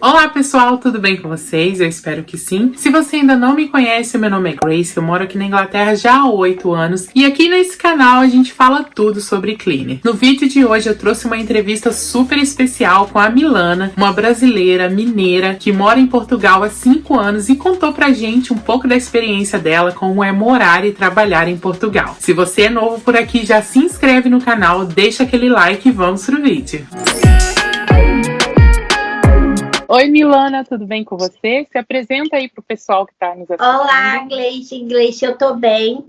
Olá pessoal, tudo bem com vocês? Eu espero que sim. Se você ainda não me conhece, meu nome é Grace, eu moro aqui na Inglaterra já há 8 anos e aqui nesse canal a gente fala tudo sobre cleaner. No vídeo de hoje eu trouxe uma entrevista super especial com a Milana, uma brasileira mineira que mora em Portugal há 5 anos e contou pra gente um pouco da experiência dela, como é morar e trabalhar em Portugal. Se você é novo por aqui, já se inscreve no canal, deixa aquele like e vamos pro vídeo. Oi, Milana, tudo bem com você? Se apresenta aí pro pessoal que tá nos assistindo. Olá, Gleice, eu tô bem.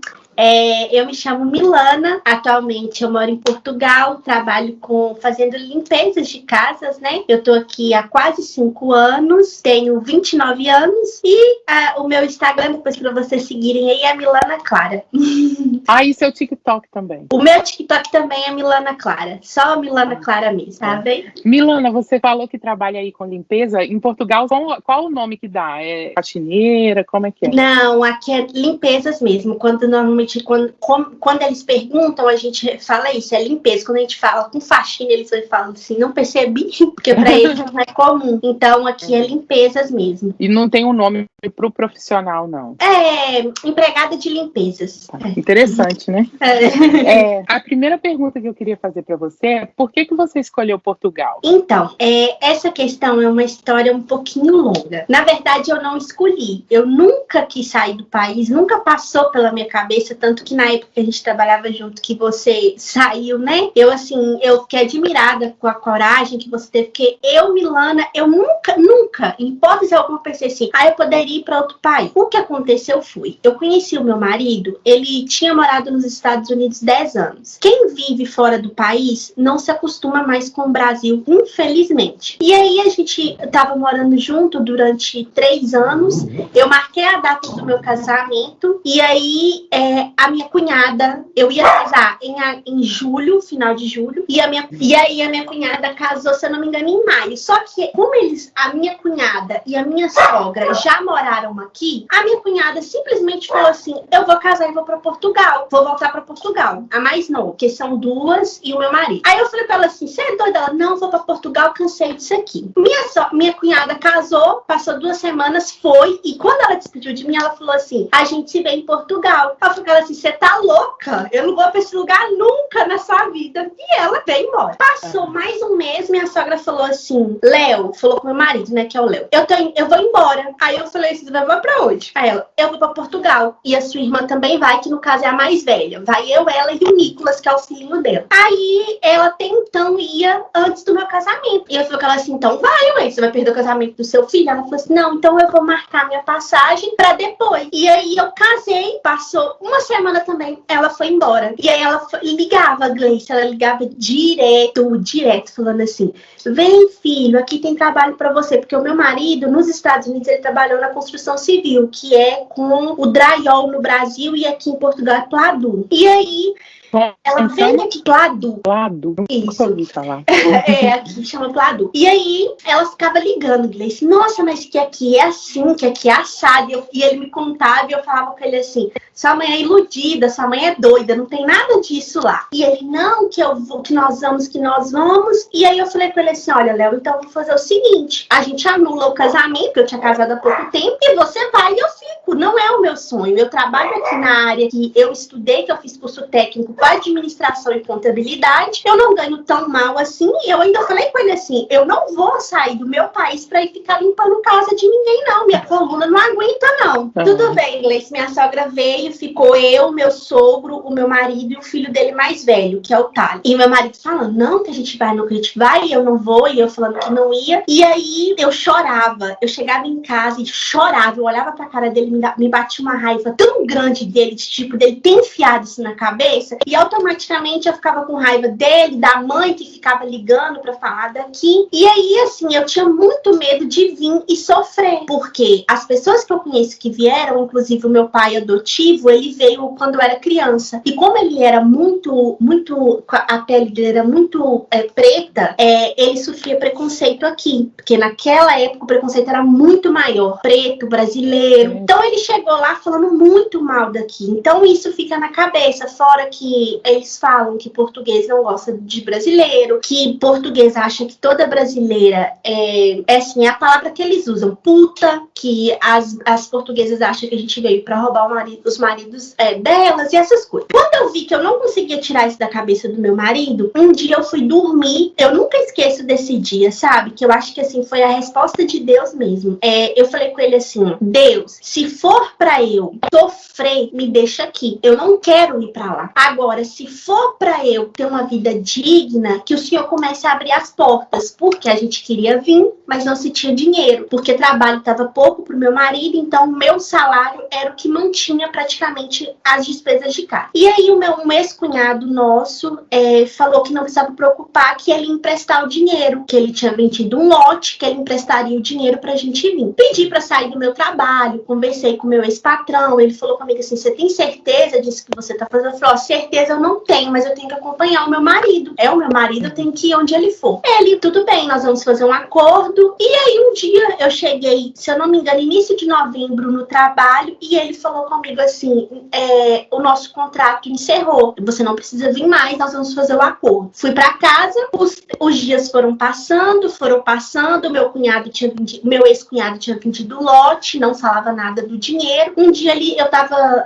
Eu me chamo Milana, atualmente eu moro em Portugal, trabalho fazendo limpezas de casas, né? Eu tô aqui há quase 5 anos, tenho 29 anos e o meu Instagram, depois pra vocês seguirem aí, é Milana Clara. E seu TikTok também? O meu TikTok também é Milana Clara, só Milana Clara mesmo, tá bem? Milana, você falou que trabalha aí com limpeza. Em Portugal, qual o nome que dá? É faxineira? Como é que é? Não, aqui é limpezas mesmo, quando eles perguntam, a gente fala isso, é limpeza. Quando a gente fala com faxina, eles falam assim, não percebi, porque para eles não é comum. Então, aqui é limpezas mesmo. E não tem um nome pro profissional, não? É empregada de limpezas. Interessante, né? A primeira pergunta que eu queria fazer para você é, por que você escolheu Portugal? Então, essa questão é uma história um pouquinho longa. Na verdade, eu não escolhi. Eu nunca quis sair do país, nunca passou pela minha cabeça, tanto que na época que a gente trabalhava junto, que você saiu, né? Eu fiquei admirada com a coragem que você teve, porque Milana, eu nunca, em hipótese alguma, pensei assim, eu poderia ir para outro país. O que aconteceu foi, eu conheci o meu marido, ele tinha morado nos Estados Unidos 10 anos. Quem vive fora do país não se acostuma mais com o Brasil, infelizmente. E aí a gente tava morando junto durante 3 anos, eu marquei a data do meu casamento, e aí a minha cunhada, eu ia casar em julho, final de julho, e aí a minha cunhada casou, se eu não me engano, em maio. Só que como a minha cunhada e a minha sogra já moraram aqui, a minha cunhada simplesmente falou assim, eu vou casar e vou pra Portugal, vou voltar pra Portugal, a mais nova, que são 2 e o meu marido. Aí eu falei pra ela assim, você é doida? Ela, não, vou pra Portugal, cansei disso aqui. Minha cunhada casou, passou 2 semanas, foi, e quando ela despediu de mim, ela falou assim, a gente se vê em Portugal. Eu falei pra ela assim, você tá louca? Eu não vou pra esse lugar nunca na sua vida. E ela veio embora. Passou mais um mês, minha sogra falou assim, Léo, falou com meu marido, né, que é o Léo, eu vou embora. Aí eu falei assim, vai pra onde? Aí ela, eu vou pra Portugal. E a sua irmã também vai, que no caso é a mais velha. Vai eu, ela e o Nicolas, que é o filhinho dela. Aí ela até então ia antes do meu casamento. E eu falei com ela assim, então vai, você vai perder o casamento do seu filho? Ela falou assim, não, então eu vou marcar minha passagem pra depois. E aí eu casei, passou 1 semana também, ela foi embora. E aí ela ligava, Gleice, ela ligava direto, falando assim, vem filho, aqui tem trabalho pra você, porque o meu marido, nos Estados Unidos, ele trabalhou na construção civil, que é com o drywall no Brasil e aqui em Portugal é Pladu. E aí ela vem aqui, Pladu. Isso. Aqui chama Pladu. E aí, ela ficava ligando, Gleice, nossa, mas que aqui é assim, que aqui é assado. E ele me contava e eu falava com ele assim, sua mãe é iludida, sua mãe é doida, não tem nada disso lá. E ele, não, que nós vamos. E aí eu falei com ele assim, olha, Léo, então vou fazer o seguinte, a gente anula o casamento, eu tinha casado há pouco tempo, e você vai e eu fico. Não é o meu sonho. Eu trabalho aqui na área que eu estudei, que eu fiz curso técnico com administração e contabilidade, eu não ganho tão mal assim, e eu ainda falei com ele assim, eu não vou sair do meu país pra ir ficar limpando casa de ninguém, não, minha coluna não aguenta, não. Tudo bem, Gleice, minha sogra veio, ficou eu, meu sogro, o meu marido e o filho dele mais velho, que é o Thales. E meu marido falando, não, que a gente vai, e eu não vou, e eu falando que não ia, e aí eu chorava, eu chegava em casa e chorava, eu olhava pra cara dele, me batia uma raiva tão grande dele, dele ter enfiado isso na cabeça, e automaticamente eu ficava com raiva dele, da mãe que ficava ligando pra falar daqui. E aí, assim, eu tinha muito medo de vir e sofrer. Porque as pessoas que eu conheço que vieram, inclusive o meu pai adotivo, ele veio quando eu era criança. E como ele era a pele dele era muito preta, ele sofria preconceito aqui. Porque naquela época o preconceito era muito maior. Preto, brasileiro. Então Então ele chegou lá falando muito mal daqui. Então isso fica na cabeça, fora que eles falam que português não gosta de brasileiro, que português acha que toda brasileira é assim, é a palavra que eles usam, puta, que as portuguesas acham que a gente veio pra roubar os maridos delas e essas coisas. Quando eu vi que eu não conseguia tirar isso da cabeça do meu marido, um dia eu fui dormir, eu nunca esqueço desse dia, sabe? Que eu acho que assim, foi a resposta de Deus mesmo. Eu falei com ele assim, Deus, se for pra eu sofrer, me deixa aqui. Eu não quero ir pra lá. Agora, se for pra eu ter uma vida digna, que o Senhor comece a abrir as portas, porque a gente queria vir, mas não se tinha dinheiro, porque trabalho estava pouco pro meu marido, então o meu salário era o que mantinha praticamente as despesas de casa. E aí um ex-cunhado nosso falou que não precisava preocupar, que ele ia emprestar o dinheiro, que ele tinha vendido um lote, que ele emprestaria o dinheiro pra gente vir. Pedi pra sair do meu trabalho, conversei com o meu ex-patrão, ele falou comigo assim, você tem certeza disso que você tá fazendo? Eu falei, certeza eu não tenho, mas eu tenho que acompanhar o meu marido. É o meu marido, eu tenho que ir onde ele for. Ele, tudo bem, nós vamos fazer um acordo. E aí um dia eu cheguei, se eu não me engano, início de novembro no trabalho, e ele falou comigo assim, o nosso contrato encerrou, você não precisa vir mais, nós vamos fazer o acordo. Fui pra casa, os dias foram passando, meu ex-cunhado tinha vendido o lote, não falava nada do dinheiro. Um dia ali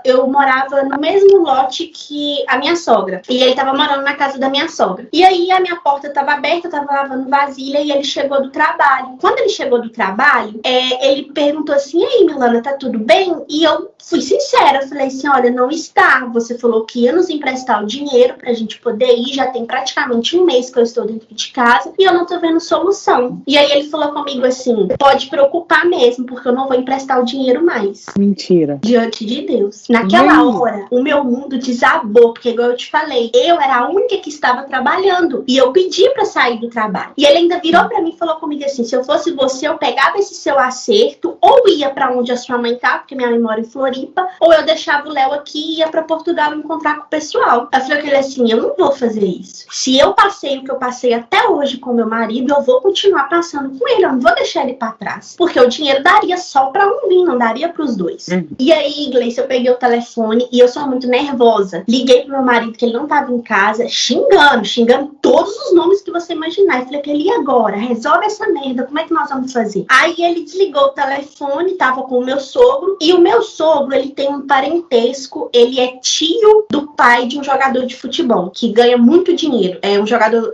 eu morava no mesmo lote que a minha sogra, e ele tava morando na casa da minha sogra. E aí a minha porta tava aberta, eu tava lavando vasilha e ele chegou do trabalho. Quando ele chegou do trabalho, ele perguntou assim, e aí, Milana, tá tudo bem? E eu fui sincera, eu falei assim, olha, não está. Você falou que ia nos emprestar o dinheiro pra gente poder ir, já tem praticamente um mês que eu estou dentro de casa e eu não tô vendo solução. E aí ele falou comigo assim, pode preocupar mesmo, porque eu não vou emprestar o dinheiro mais. Mentira. Diante de Deus. Naquela hora, o meu mundo desabou, porque igual eu te falei, eu era a única que estava trabalhando e eu pedi pra sair do trabalho. E ele ainda virou pra mim e falou comigo assim, se eu fosse você, eu pegava esse seu acerto, ou ia pra onde a sua mãe tá, porque minha mãe mora em Floripa, ou eu deixava o Léo aqui e ia pra Portugal encontrar com o pessoal. Eu falei com ele assim, eu não vou fazer isso. Se eu passei o que eu passei até hoje com meu marido, eu vou continuar passando com ele, eu não vou deixar ele pra trás. Porque o dinheiro daria só pra um vir, não daria pros dois. E aí, Gleice, eu peguei o telefone e eu sou muito nervosa. Liguei pro meu marido, que ele não tava em casa, xingando todos os nomes que você imaginar. Eu falei que ele ia agora, resolve essa merda, como é que nós vamos fazer? Aí ele desligou o telefone, tava com o meu sogro, e o meu sogro, ele tem um parentesco, ele é tio do pai de um jogador de futebol, que ganha muito dinheiro. É um jogador,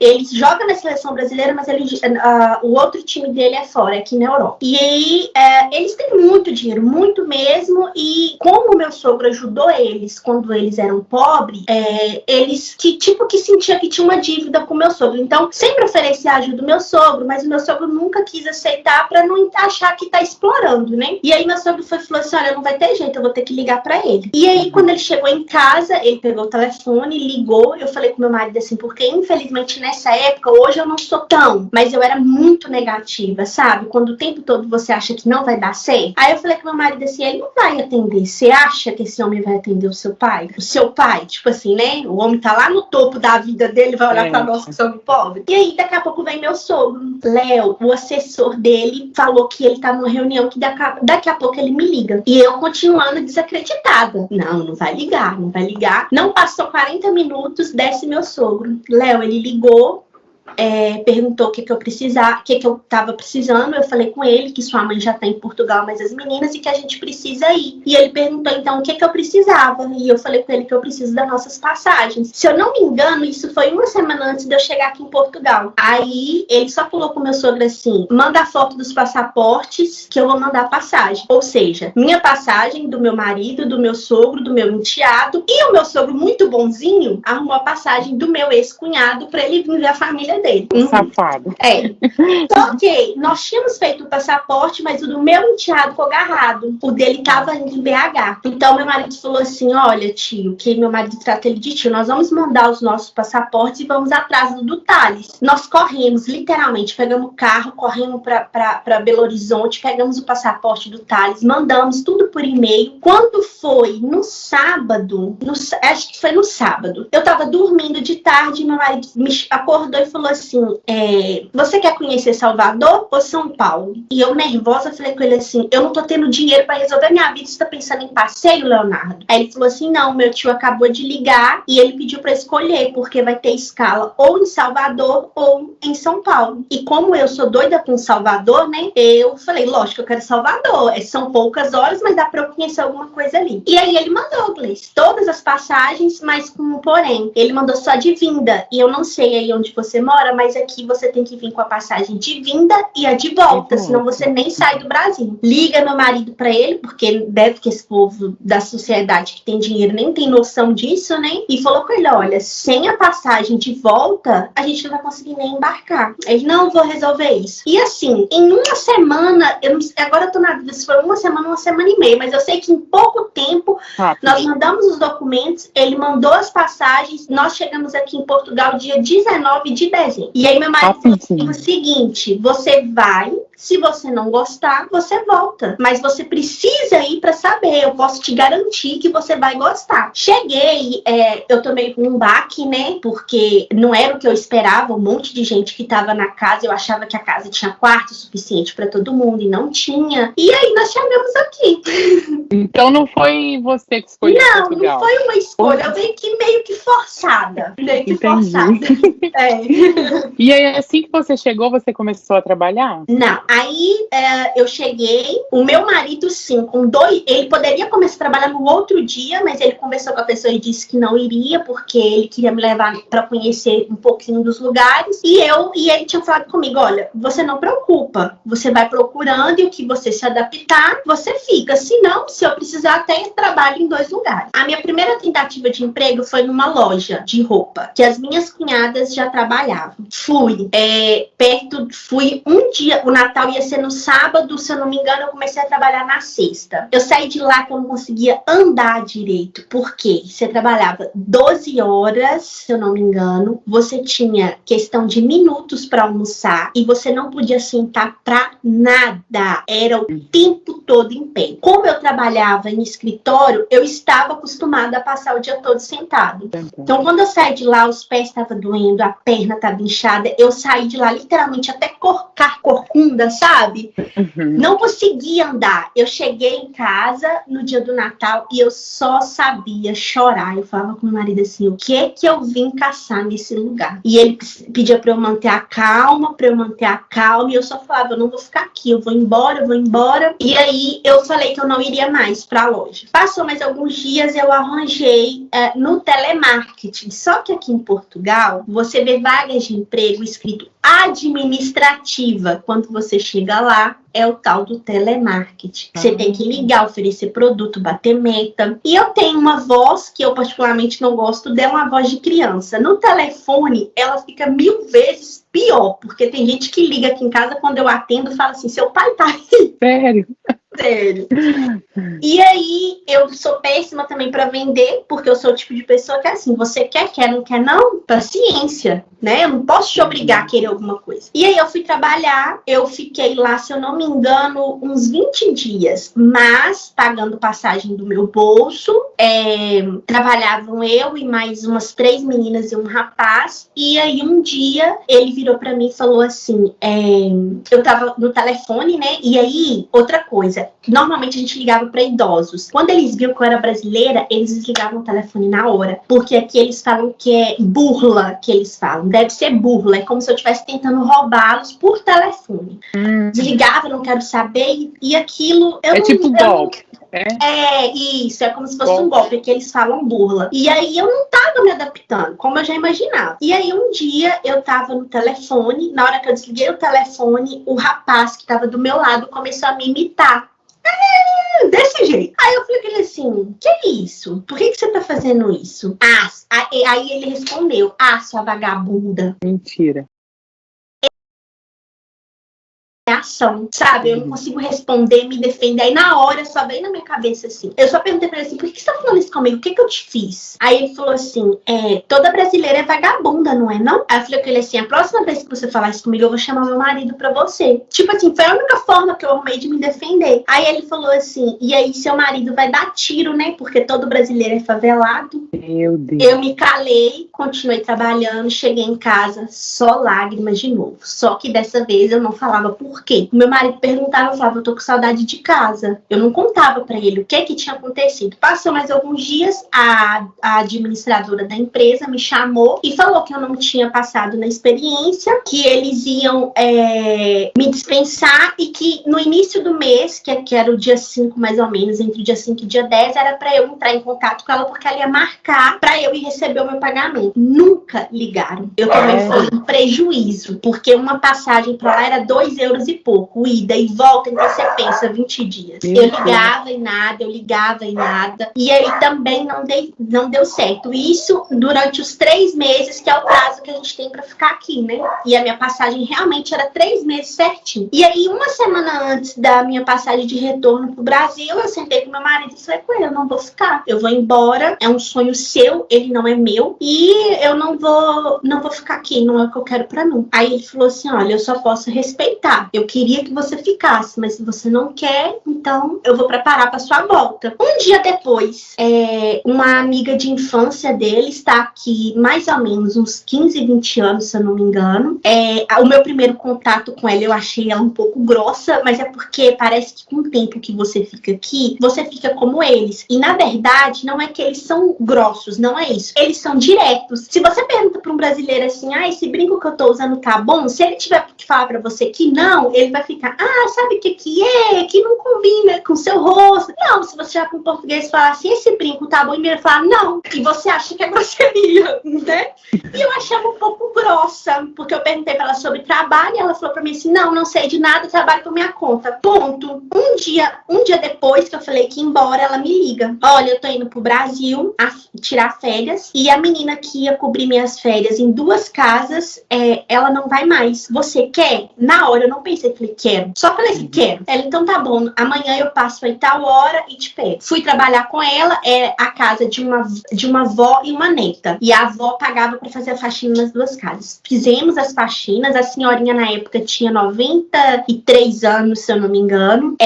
ele joga na seleção brasileira, mas o outro time dele é fora, é aqui na Europa. E aí, eles têm muito dinheiro, muito mesmo, e como o meu sogro ajudou eles quando eles eram pobres, eles que sentia que tinha uma dívida com o meu sogro. Então, sempre oferecia ajuda do meu sogro, mas o meu sogro nunca quis aceitar pra não achar que tá explorando, né? E aí meu sogro falou assim, olha, não vai ter jeito, eu vou ter que ligar pra ele. E aí, quando ele chegou em casa, ele pegou o telefone, ligou, eu falei com meu marido assim, porque infelizmente nessa época, hoje eu não sou tão, mas eu era muito negativa, sabe? Quando o tempo todo você acha que não vai dar certo. Aí eu falei com meu marido assim, ele não vai atender. Você acha que esse homem vai atender o seu pai? O seu pai, tipo assim, né? O homem tá lá no topo da vida dele, vai olhar pra nós que somos pobres. E aí, daqui a pouco vem meu sogro. Léo, o assessor dele, falou que ele tá numa reunião que daqui a pouco ele me liga. E eu continuando desacreditada. Não vai ligar, não vai ligar. Não passou 40 minutos, desce meu sogro. Léo, ele ligou. Perguntou o que eu precisava, o que eu tava precisando. Eu falei com ele que sua mãe já tá em Portugal, mas as meninas, e que a gente precisa ir. E ele perguntou então o que eu precisava. E eu falei com ele que eu preciso das nossas passagens. Se eu não me engano, isso foi uma semana antes de eu chegar aqui em Portugal. Aí ele só falou com o meu sogro assim: manda a foto dos passaportes que eu vou mandar a passagem. Ou seja, minha passagem, do meu marido, do meu sogro, do meu enteado. E o meu sogro, muito bonzinho, arrumou a passagem do meu ex-cunhado pra ele vir ver a família dele. Safado. Só que nós tínhamos feito o passaporte, mas o do meu enteado ficou agarrado. O dele tava indo em BH. Então meu marido falou assim: olha, tio, que meu marido trata ele de tio, nós vamos mandar os nossos passaportes e vamos atrás do Thales. Nós corremos, literalmente, pegamos o carro, corremos pra Belo Horizonte, pegamos o passaporte do Thales, mandamos tudo por e-mail. Quando foi no sábado, acho que foi no sábado, eu tava dormindo de tarde, meu marido me acordou e falou falou assim, você quer conhecer Salvador ou São Paulo? E eu, nervosa, falei com ele assim, eu não tô tendo dinheiro pra resolver minha vida, você tá pensando em passeio, Leonardo? Aí ele falou assim, não, meu tio acabou de ligar e ele pediu pra escolher, porque vai ter escala ou em Salvador ou em São Paulo. E como eu sou doida com Salvador, né, eu falei, lógico, eu quero Salvador, são poucas horas, mas dá pra eu conhecer alguma coisa ali. E aí ele mandou, Gleice, todas as passagens, mas com um porém. Ele mandou só de vinda, e eu não sei aí onde você mora, mas aqui você tem que vir com a passagem de vinda e a de volta, senão você nem sai do Brasil. Liga meu marido pra ele, porque deve que esse povo da sociedade que tem dinheiro nem tem noção disso, né? E falou com ele, olha, sem a passagem de volta, a gente não vai conseguir nem embarcar. Ele, não, vou resolver isso. E assim, em uma semana, agora eu tô na dúvida se foi uma semana e meia, mas eu sei que em pouco tempo nós mandamos os documentos, ele mandou as passagens, nós chegamos aqui em Portugal dia 19 de dezembro. E aí meu marido falou o seguinte, você vai, se você não gostar, você volta. Mas você precisa ir pra saber, eu posso te garantir que você vai gostar. Cheguei, eu tomei um baque, né, porque não era o que eu esperava, um monte de gente que tava na casa, eu achava que a casa tinha quarto suficiente pra todo mundo e não tinha. E aí nós chegamos aqui. Então não foi você que escolheu Portugal? Não foi uma escolha, eu veio aqui meio que forçada. Forçada. E aí, assim que você chegou, você começou a trabalhar? Não, aí eu cheguei, o meu marido sim, ele poderia começar a trabalhar no outro dia, mas ele conversou com a pessoa e disse que não iria, porque ele queria me levar para conhecer um pouquinho dos lugares, e ele tinha falado comigo, olha, você não preocupa, você vai procurando e o que você se adaptar, você fica, senão, se eu precisar, até trabalho em 2 lugares. A minha primeira tentativa de emprego foi numa loja de roupa, que as minhas cunhadas já trabalhavam. Fui um dia, o Natal ia ser no sábado, se eu não me engano, eu comecei a trabalhar na sexta. Eu saí de lá que eu não conseguia andar direito, porque você trabalhava 12 horas, se eu não me engano, você tinha questão de minutos para almoçar e você não podia sentar pra nada. Era o tempo todo em pé. Como eu trabalhava em escritório, eu estava acostumada a passar o dia todo sentado. Então, quando eu saí de lá, os pés estavam doendo, a perna estava inchada, eu saí de lá literalmente até corcar corcunda, sabe? Não conseguia andar. Eu cheguei em casa no dia do Natal e eu só sabia chorar. Eu falava com o meu marido assim, o que é que eu vim caçar nesse lugar? E ele pedia pra eu manter a calma, e eu só falava, eu não vou ficar aqui, eu vou embora. E aí eu falei que eu não iria mais pra loja. Passou mais alguns dias, eu arranjei no telemarketing. Só que aqui em Portugal, você vê vagas de emprego escrito administrativa. Quando você chega lá, é o tal do telemarketing. Você tem que ligar, oferecer produto, bater meta. E eu tenho uma voz que eu particularmente não gosto dela, uma voz de criança. No telefone, ela fica 1000 vezes pior, porque tem gente que liga aqui em casa, quando eu atendo, fala assim, seu pai tá aí. Sério? Sério. E aí, eu sou péssima também pra vender, porque eu sou o tipo de pessoa que é assim, você quer, não quer, não? Paciência, né? Eu não posso te obrigar a querer alguma coisa. E aí, eu fui trabalhar, eu fiquei lá, se eu não me engano, uns 20 dias, mas pagando passagem do meu bolso, trabalhavam eu e mais umas 3 meninas e um rapaz, e aí um dia, ele virou pra mim e falou assim, eu tava no telefone, né? E aí, outra coisa, normalmente a gente ligava para idosos. Quando eles viam que eu era brasileira, eles desligavam o telefone na hora. Porque aqui eles falam que é burla, que eles falam. Deve ser burla. É como se eu estivesse tentando roubá-los por telefone. Desligava, não quero saber. E aquilo... tipo golpe. Isso, é como se fosse um golpe, que eles falam burla. E aí eu não tava me adaptando, como eu já imaginava. E aí um dia eu tava no telefone, na hora que eu desliguei o telefone, o rapaz que tava do meu lado começou a me imitar. Desse jeito. Aí eu falei pra ele assim, que é isso? Por que você tá fazendo isso? Aí ele respondeu, sua vagabunda. Mentira. reação, sabe? Eu não consigo responder, me defender. Aí na hora só vem na minha cabeça assim. Eu só perguntei pra ele assim, por que você tá falando isso comigo? O que eu te fiz? Aí ele falou assim, toda brasileira é vagabunda, não é não? Aí eu falei com ele assim, a próxima vez que você falar isso comigo, eu vou chamar meu marido pra você. Tipo assim, foi a única forma que eu arrumei de me defender. Aí ele falou assim, e aí seu marido vai dar tiro, né? Porque todo brasileiro é favelado. Meu Deus. Eu me calei, continuei trabalhando, cheguei em casa, só lágrimas de novo. Só que dessa vez eu não falava por quê. Meu marido perguntava, eu falava, eu tô com saudade de casa. Eu não contava pra ele o que tinha acontecido. Passou mais alguns dias, a administradora da empresa me chamou e falou que eu não tinha passado na experiência, que eles iam me dispensar e que no início do mês, que era o dia 5 mais ou menos, entre o dia 5 e o dia 10, era pra eu entrar em contato com ela porque ela ia marcar pra eu ir receber o meu pagamento. Nunca ligaram. Eu também fui um prejuízo, porque uma passagem pra lá era 2 euros e pouco, ida e volta, então você pensa 20 dias. Eu ligava e nada, eu ligava e nada. E aí também não deu certo. Isso durante os 3 meses, que é o prazo que a gente tem pra ficar aqui, né? E a minha passagem realmente era 3 meses certinho. E aí, uma semana antes da minha passagem de retorno pro Brasil, eu sentei com meu marido e falei com ele, eu não vou ficar. Eu vou embora, é um sonho seu, ele não é meu. E eu não vou ficar aqui, não é o que eu quero pra mim. Aí ele falou assim, olha, eu só posso respeitar. Eu queria que você ficasse, mas se você não quer, então eu vou preparar pra sua volta. Um dia depois, uma amiga de infância dele está aqui mais ou menos uns 15, 20 anos, se eu não me engano. O meu primeiro contato com ela, eu achei ela um pouco grossa, mas é porque parece que com o tempo que você fica aqui, você fica como eles. E na verdade, não é que eles são grossos, não é isso. Eles são diretos. Se você pergunta para um brasileiro assim, esse brinco que eu tô usando tá bom? Se ele tiver que falar para você que não, ele vai ficar, sabe o que é? Que não combina com o seu rosto. Não, se você já com português falar assim, esse brinco tá bom, e ele falar não. E você acha que é grosseria, né? E eu achei ela um pouco grossa, porque eu perguntei pra ela sobre trabalho e ela falou pra mim assim, não sei de nada, trabalho por minha conta. Ponto. Um dia depois que eu falei que ia embora, ela me liga. Olha, eu tô indo pro Brasil tirar férias e a menina que ia cobrir minhas férias em 2 casas, ela não vai mais. Você quer? Na hora eu não pensei, falei, quero. Só falei assim, quero. Ela, então tá bom, amanhã eu passo aí tal hora e te pego. Fui trabalhar com ela, a casa de uma avó e uma neta. E a avó pagava pra fazer a faxina nas 2 casas. Fizemos as faxinas, a senhorinha na época tinha 93 anos, se eu não me engano.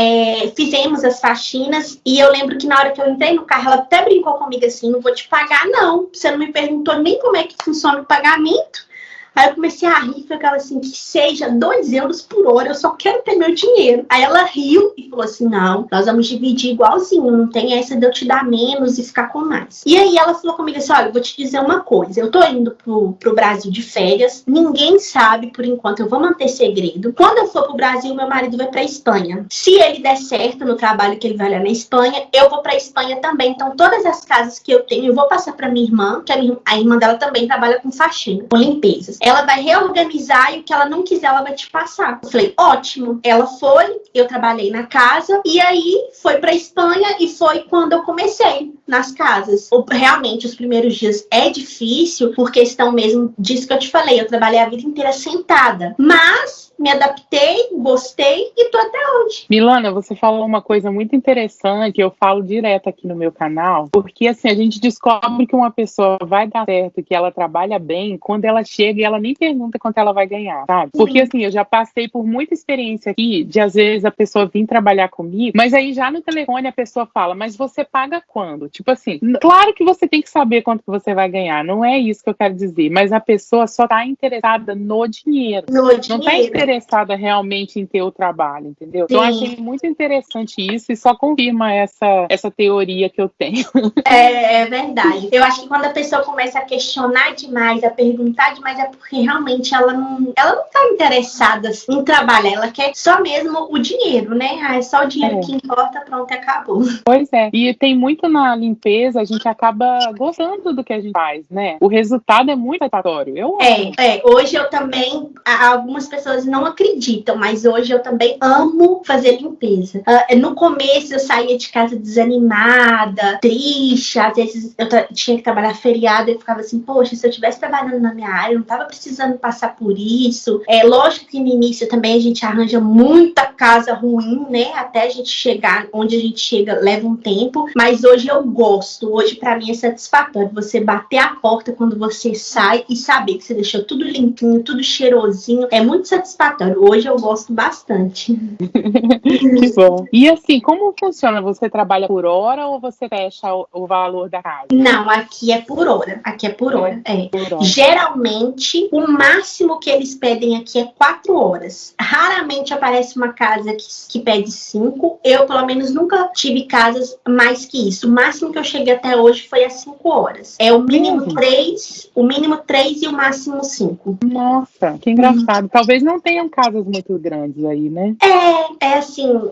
Fizemos as faxinas e eu lembro que na hora que eu entrei no carro, ela até brincou comigo assim, não vou te pagar não, você não me perguntou nem como é que funciona o pagamento. Aí eu comecei a rir, foi aquela assim, que seja 2 euros por hora, eu só quero ter meu dinheiro. Aí ela riu e falou assim, não, nós vamos dividir igualzinho, não tem essa de eu te dar menos e ficar com mais. E aí ela falou comigo assim, olha, eu vou te dizer uma coisa, eu tô indo pro Brasil de férias, ninguém sabe por enquanto, eu vou manter segredo. Quando eu for pro Brasil, meu marido vai pra Espanha. Se ele der certo no trabalho que ele vai lá na Espanha, eu vou pra Espanha também. Então todas as casas que eu tenho, eu vou passar pra minha irmã, que a irmã dela também trabalha com faxina, com limpezas. Ela vai reorganizar e o que ela não quiser, ela vai te passar. Eu falei, ótimo. Ela foi, eu trabalhei na casa e aí foi pra Espanha e foi quando eu comecei nas casas. Realmente, os primeiros dias é difícil por questão mesmo disso que eu te falei. Eu trabalhei a vida inteira sentada, mas me adaptei, gostei e tô até hoje. Milana, você falou uma coisa muito interessante que eu falo direto aqui no meu canal, porque assim, a gente descobre que uma pessoa vai dar certo, que ela trabalha bem, quando ela chega e ela nem pergunta quanto ela vai ganhar, sabe? Porque assim, eu já passei por muita experiência aqui, de às vezes a pessoa vir trabalhar comigo, mas aí já no telefone a pessoa fala, mas você paga quando? Tipo assim, claro que você tem que saber quanto que você vai ganhar, não é isso que eu quero dizer, mas a pessoa só tá interessada no dinheiro. Não tá interessada realmente em ter o trabalho, entendeu? Sim. Então eu achei muito interessante isso e só confirma essa teoria que eu tenho. É verdade. Eu acho que quando a pessoa começa a questionar demais, a perguntar demais, é porque realmente ela não tá interessada em trabalhar, ela quer só mesmo o dinheiro, né? É só o dinheiro que importa, pronto, acabou. Pois é. E tem muito na limpeza, a gente acaba gostando do que a gente faz, né? O resultado é muito satisfatório. Eu amo. Hoje eu também, algumas pessoas não acreditam, mas hoje eu também amo fazer fazer limpeza. No começo eu saía de casa desanimada, triste, às vezes eu tinha que trabalhar feriado e eu ficava assim, poxa, se eu estivesse trabalhando na minha área, eu não tava precisando passar por isso. Lógico que no início também a gente arranja muita casa ruim, né? Até a gente chegar onde a gente chega leva um tempo, mas hoje eu gosto. Hoje pra mim é satisfatório você bater a porta quando você sai e saber que você deixou tudo limpinho, tudo cheirosinho. É muito satisfatório. Hoje eu gosto bastante. Que bom. E assim, como funciona? Você trabalha por hora ou você fecha o valor da casa? Não, aqui é por hora. Aqui é por hora. Por hora. Geralmente, o máximo que eles pedem aqui é 4 horas. Raramente aparece uma casa que pede 5. Eu, pelo menos, nunca tive casas mais que isso. O máximo que eu cheguei até hoje foi a 5 horas. É o mínimo 3, e o máximo 5. Nossa, que engraçado. Talvez não tenham casas muito grandes aí, né? Assim,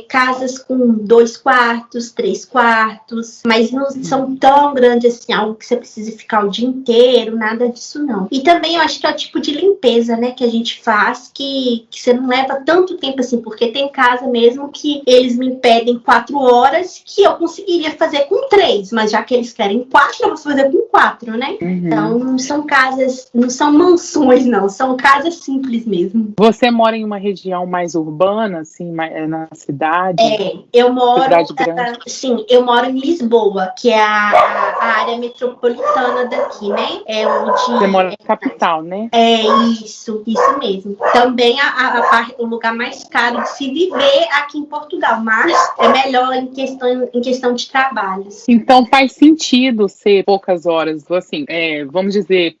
casas com 2 quartos, 3 quartos, mas não são tão grandes assim, algo que você precisa ficar o dia inteiro, nada disso não. E também eu acho que é o tipo de limpeza, né, que a gente faz, que você não leva tanto tempo assim, porque tem casa mesmo que eles me pedem 4 horas, que eu conseguiria fazer com 3, mas já que eles querem 4, eu vou fazer com 4, né? Então, não são casas, não são mansões, não, são casas simples mesmo. Você mora em uma região mais urbana, assim, na cidade? Eu moro, cidade grande? sim, eu moro em Lisboa, que é a área metropolitana daqui, né? Você mora na capital, né? Isso mesmo. Também o lugar mais caro de se viver aqui em Portugal, mas é melhor em questão de trabalhos. Então faz sentido ser poucas horas, assim, vamos dizer,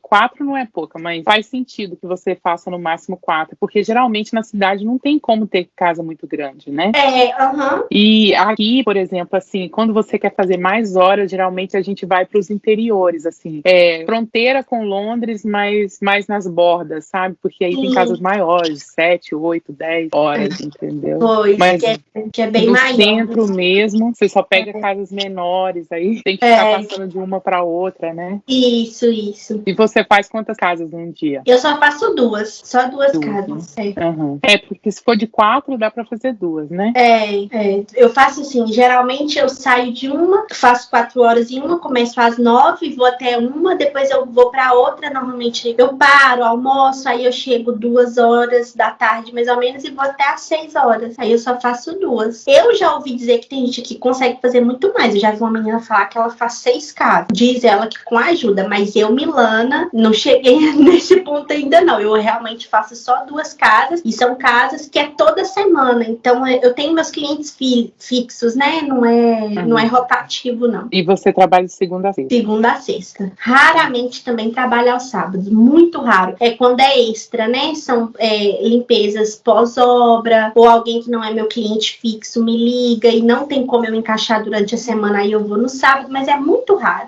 4 não é pouca, mas faz sentido que você faça no máximo 4, porque geralmente na cidade não tem como ter casa muito grande, né? E aqui, por exemplo, assim, quando você quer fazer mais horas, geralmente a gente vai para os interiores, assim, fronteira com Londres, mas mais nas bordas, sabe? Porque aí tem casas maiores, 7, 8, 10 horas, entendeu? Pois, mas que é bem no maior. centro mesmo, você só pega casas menores, aí tem que ficar passando de uma para outra, né? Isso. E você faz quantas casas num dia? Eu só faço só duas casas. Porque se for de 4, dá para fazer 2, né? Eu faço assim, geralmente eu saio de uma, faço 4 horas em uma, começo às 9, vou até uma, depois eu vou para outra, normalmente eu paro, almoço, aí eu chego 2 horas da tarde, mais ou menos, e vou até às 6 horas. Aí eu só faço 2. Eu já ouvi dizer que tem gente que consegue fazer muito mais. Eu já vi uma menina falar que ela faz 6 casas. Diz ela que com ajuda, mas eu, Milana, não cheguei nesse ponto ainda não. Eu realmente faço só 2 casas, e são casas que é toda semana. Então eu tenho meus clientes fixos, né? Não é rotativo, não. E você trabalha de segunda a sexta? Segunda a sexta. Raramente também trabalho aos sábados, muito raro. Quando é extra, né? São limpezas pós-obra, ou alguém que não é meu cliente fixo me liga e não tem como eu encaixar durante a semana, aí eu vou no sábado, mas é muito raro.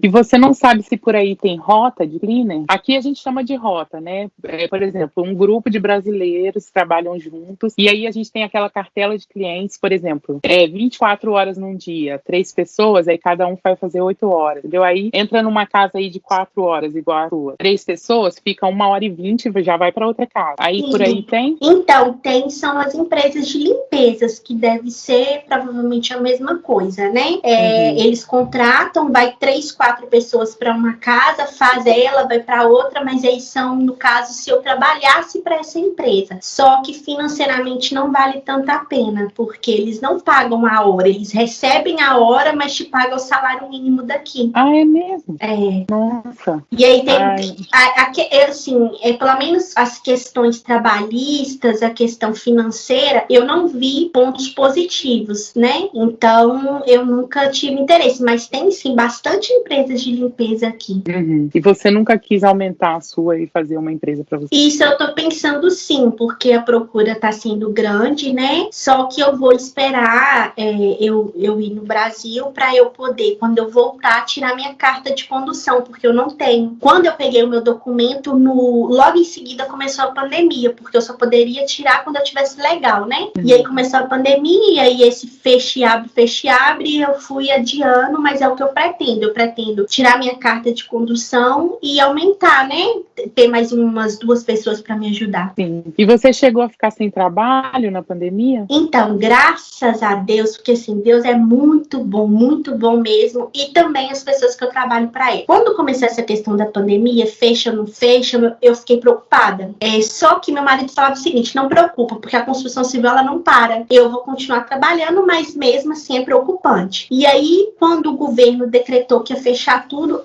E você não sabe se por aí tem rota de cleaner? Aqui a gente chama de rota, né? Por exemplo, um grupo de brasileiros trabalham juntos, e aí a gente tem aquela cartela de clientes, por exemplo, 24 horas num dia, 3 pessoas, aí cada um vai fazer 8 horas, entendeu? Aí entra numa casa aí de 4 horas, igual a sua. 3 pessoas, fica 1h20, já vai para outra casa. Aí por aí tem? Então, são as empresas de limpezas, que deve ser provavelmente a mesma coisa, né? Eles contratam, vai 3, 4 pessoas para uma casa, faz ela, vai para outra, mas aí são, no caso, se eu trabalhasse para essa empresa. Só que financeiramente não vale tanto a pena, porque eles não pagam a hora, eles recebem a hora, mas te pagam o salário mínimo daqui. Ah, é mesmo? Nossa. E aí tem, pelo menos as questões trabalhistas, a questão financeira, eu não vi pontos positivos, né? Então, eu nunca tive interesse, mas tem sim bastante empresas de limpeza aqui. E você nunca quis aumentar a sua e fazer uma empresa para você? Isso eu tô pensando sim, porque a procura tá sendo grande, né? Só que eu vou esperar eu ir no Brasil para eu poder, quando eu voltar, tirar minha carta de condução, porque eu não tenho. Quando eu peguei o meu documento, logo em seguida começou a pandemia, porque eu só poderia tirar fechar quando eu tivesse legal, né? E aí começou a pandemia, e esse feche e abre, eu fui adiando, mas é o que eu pretendo. Eu pretendo tirar minha carta de condução e aumentar, né? Ter mais umas 2 pessoas para me ajudar. Sim. E você chegou a ficar sem trabalho na pandemia? Então, graças a Deus, porque assim, Deus é muito bom mesmo, e também as pessoas que eu trabalho para ele. Quando começou essa questão da pandemia, fecha ou não fecha, eu fiquei preocupada. Só que meu marido falava o seguinte: não preocupa, porque a construção civil ela não para. Eu vou continuar trabalhando, mas mesmo assim é preocupante. E aí, quando o governo decretou que ia fechar tudo,